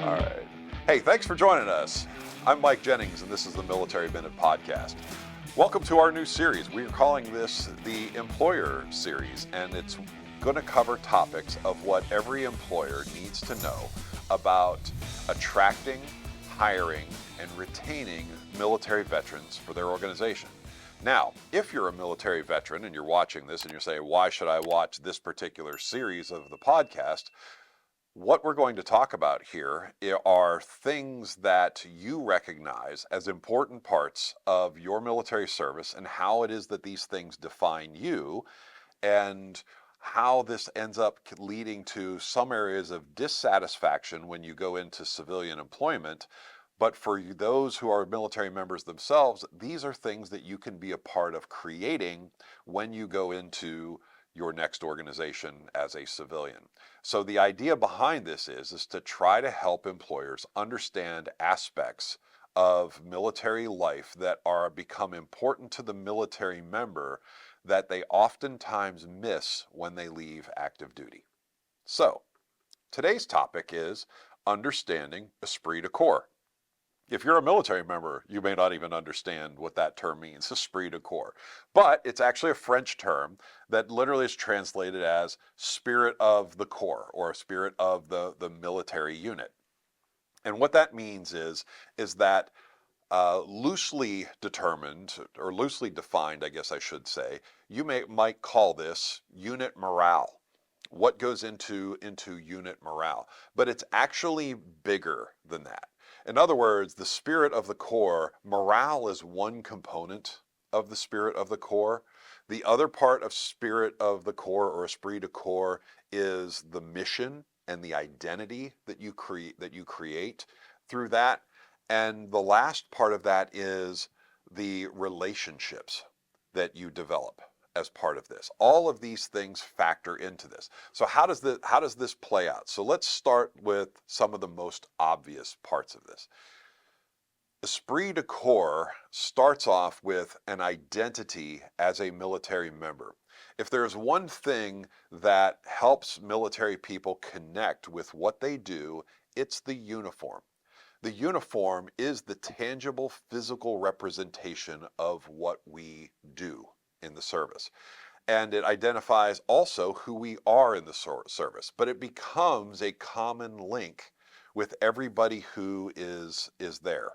All right. Hey, thanks for joining us. I'm Mike Jennings, and this is the Military Minute Podcast. Welcome to our new series. We are calling this the Employer Series, and it's going to cover topics of what every employer needs to know about attracting, hiring, and retaining military veterans for their organization. Now, if you're a military veteran and you're watching this and you're saying, why should I watch this particular series of the podcast? What we're going to talk about here are things that you recognize as important parts of your military service and how it is that these things define you and how this ends up leading to some areas of dissatisfaction when you go into civilian employment. But for those who are military members themselves, these are things that you can be a part of creating when you go into your next organization as a civilian. So the idea behind this is to try to help employers understand aspects of military life that are become important to the military member that they oftentimes miss when they leave active duty. So today's topic is understanding esprit de corps. If you're a military member, you may not even understand what that term means, esprit de corps. But it's actually a French term that literally is translated as spirit of the corps or spirit of the military unit. And what that means is that loosely determined or loosely defined, I guess I should say, you might call this unit morale. What goes into unit morale? But it's actually bigger than that. In other words, the spirit of the corps, morale is one component of the spirit of the corps. The other part of spirit of the corps or esprit de corps is the mission and the identity that you create through that. And the last part of that is the relationships that you develop as part of this. All of these things factor into this. So how does this play out? So let's start with some of the most obvious parts of this. Esprit de corps starts off with an identity as a military member. If there's one thing that helps military people connect with what they do, it's the uniform. The uniform is the tangible physical representation of what we do in the service. And it identifies also who we are in the service, but it becomes a common link with everybody who is there.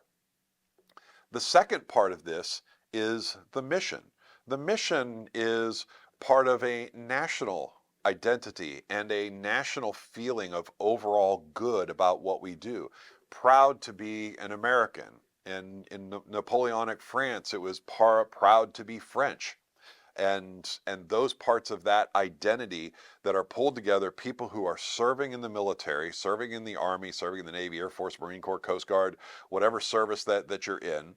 The second part of this is the mission. The mission is part of a national identity and a national feeling of overall good about what we do. Proud to be an American. And in Napoleonic France, it was proud to be French. And those parts of that identity that are pulled together, people who are serving in the military, serving in the Army, serving in the Navy, Air Force, Marine Corps, Coast Guard, whatever service that you're in,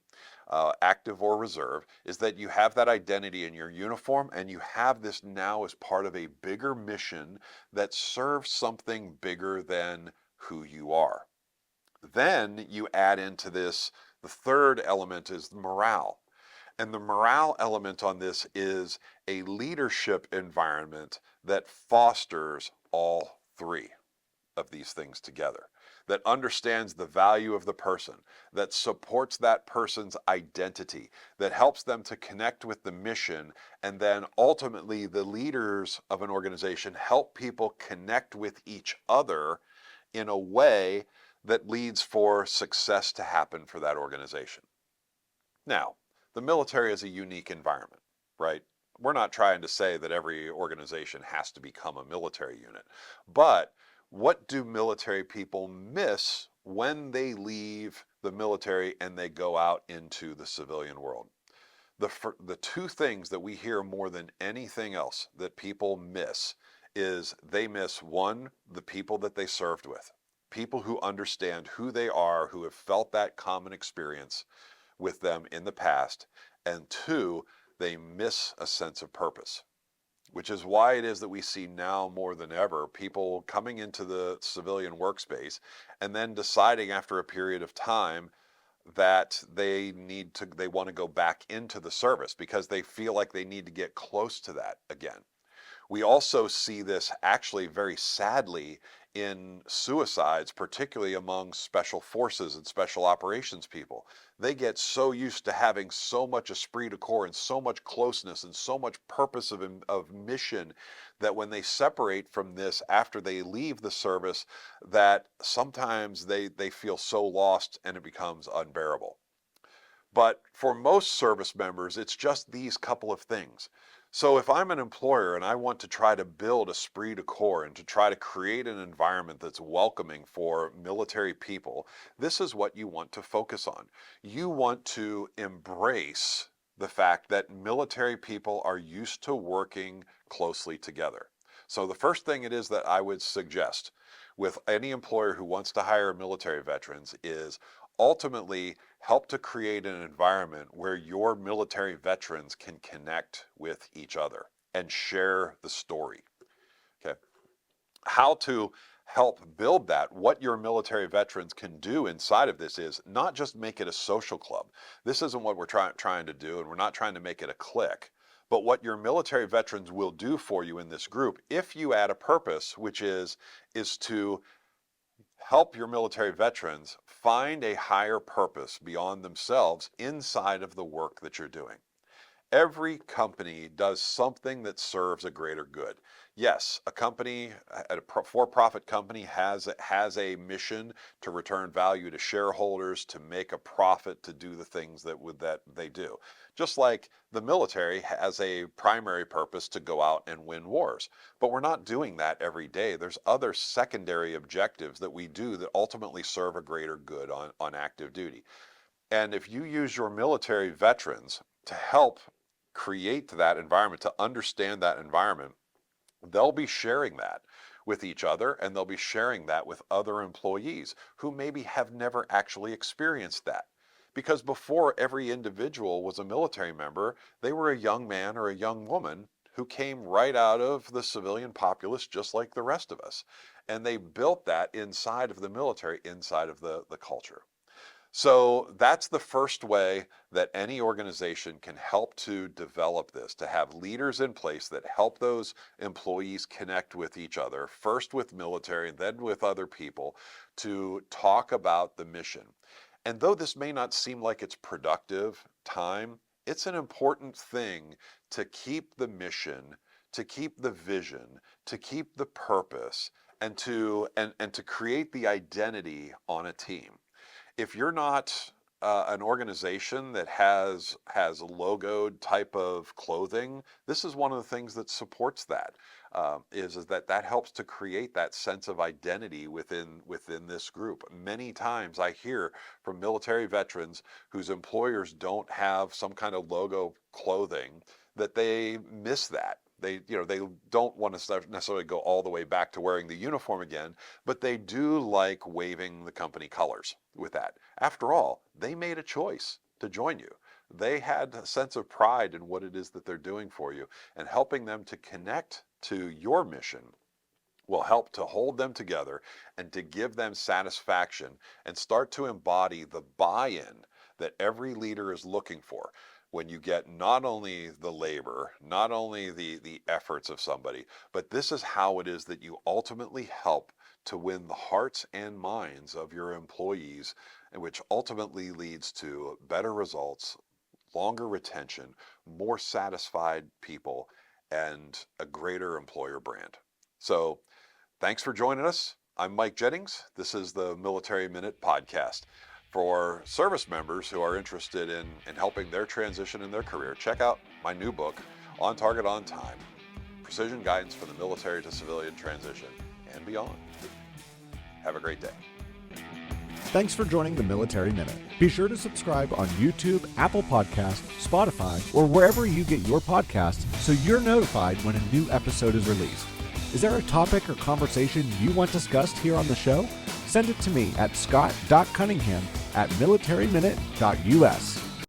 active or reserve, is that you have that identity in your uniform and you have this now as part of a bigger mission that serves something bigger than who you are. Then you add into this, the third element is morale. And the morale element on this is a leadership environment that fosters all three of these things together, that understands the value of the person, that supports that person's identity, that helps them to connect with the mission, and then ultimately the leaders of an organization help people connect with each other in a way that leads for success to happen for that organization. Now, the military is a unique environment, right? We're not trying to say that every organization has to become a military unit, but what do military people miss when they leave the military and they go out into the civilian world? The two things that we hear more than anything else that people miss is they miss, one, the people that they served with, people who understand who they are, who have felt that common experience with them in the past, and two, they miss a sense of purpose, which is why it is that we see now more than ever people coming into the civilian workspace and then deciding after a period of time that they want to go back into the service because they feel like they need to get close to that again. We also see this actually very sadly in suicides, particularly among special forces and special operations people. They get so used to having so much esprit de corps and so much closeness and so much purpose of mission that when they separate from this after they leave the service, that sometimes they feel so lost and it becomes unbearable. But for most service members, it's just these couple of things. So if I'm an employer and I want to try to build esprit de corps and to try to create an environment that's welcoming for military people, this is what you want to focus on. You want to embrace the fact that military people are used to working closely together. So the first thing it is that I would suggest with any employer who wants to hire military veterans is ultimately help to create an environment where your military veterans can connect with each other and share the story. Okay. How to help build that, what your military veterans can do inside of this is not just make it a social club. This isn't what we're trying to do, and we're not trying to make it a clique. But what your military veterans will do for you in this group, if you add a purpose, which is to help your military veterans find a higher purpose beyond themselves inside of the work that you're doing. Every company does something that serves a greater good. Yes, a company, a for-profit company has a mission to return value to shareholders, to make a profit, to do the things that they do. Just like the military has a primary purpose to go out and win wars. But we're not doing that every day. There's other secondary objectives that we do that ultimately serve a greater good on active duty. And if you use your military veterans to help create that environment, to understand that environment, they'll be sharing that with each other, and they'll be sharing that with other employees who maybe have never actually experienced that. Because before every individual was a military member, they were a young man or a young woman who came right out of the civilian populace just like the rest of us. And they built that inside of the military, inside of the culture. So that's the first way that any organization can help to develop this, to have leaders in place that help those employees connect with each other, first with military, then with other people, to talk about the mission. And though this may not seem like it's productive time, it's an important thing to keep the mission, to keep the vision, to keep the purpose, and to create the identity on a team. If you're not an organization that has logoed type of clothing, this is one of the things that supports that. Is that helps to create that sense of identity within this group. Many times I hear from military veterans whose employers don't have some kind of logo clothing that they miss that. They don't want to necessarily go all the way back to wearing the uniform again, but they do like waving the company colors with that. After all, they made a choice to join you. They had a sense of pride in what it is that they're doing for you, and helping them to connect to your mission will help to hold them together and to give them satisfaction and start to embody the buy-in that every leader is looking for. When you get not only the labor, not only the efforts of somebody, but this is how it is that you ultimately help to win the hearts and minds of your employees, and which ultimately leads to better results, longer retention, more satisfied people, and a greater employer brand. So thanks for joining us. I'm Mike Jennings. This is the Military Minute Podcast. For service members who are interested in helping their transition in their career, check out my new book, On Target, On Time, Precision Guidance for the Military to Civilian Transition and Beyond. Have a great day. Thanks for joining the Military Minute. Be sure to subscribe on YouTube, Apple Podcasts, Spotify, or wherever you get your podcasts so you're notified when a new episode is released. Is there a topic or conversation you want discussed here on the show? Send it to me at scott.cunningham@militaryminute.us.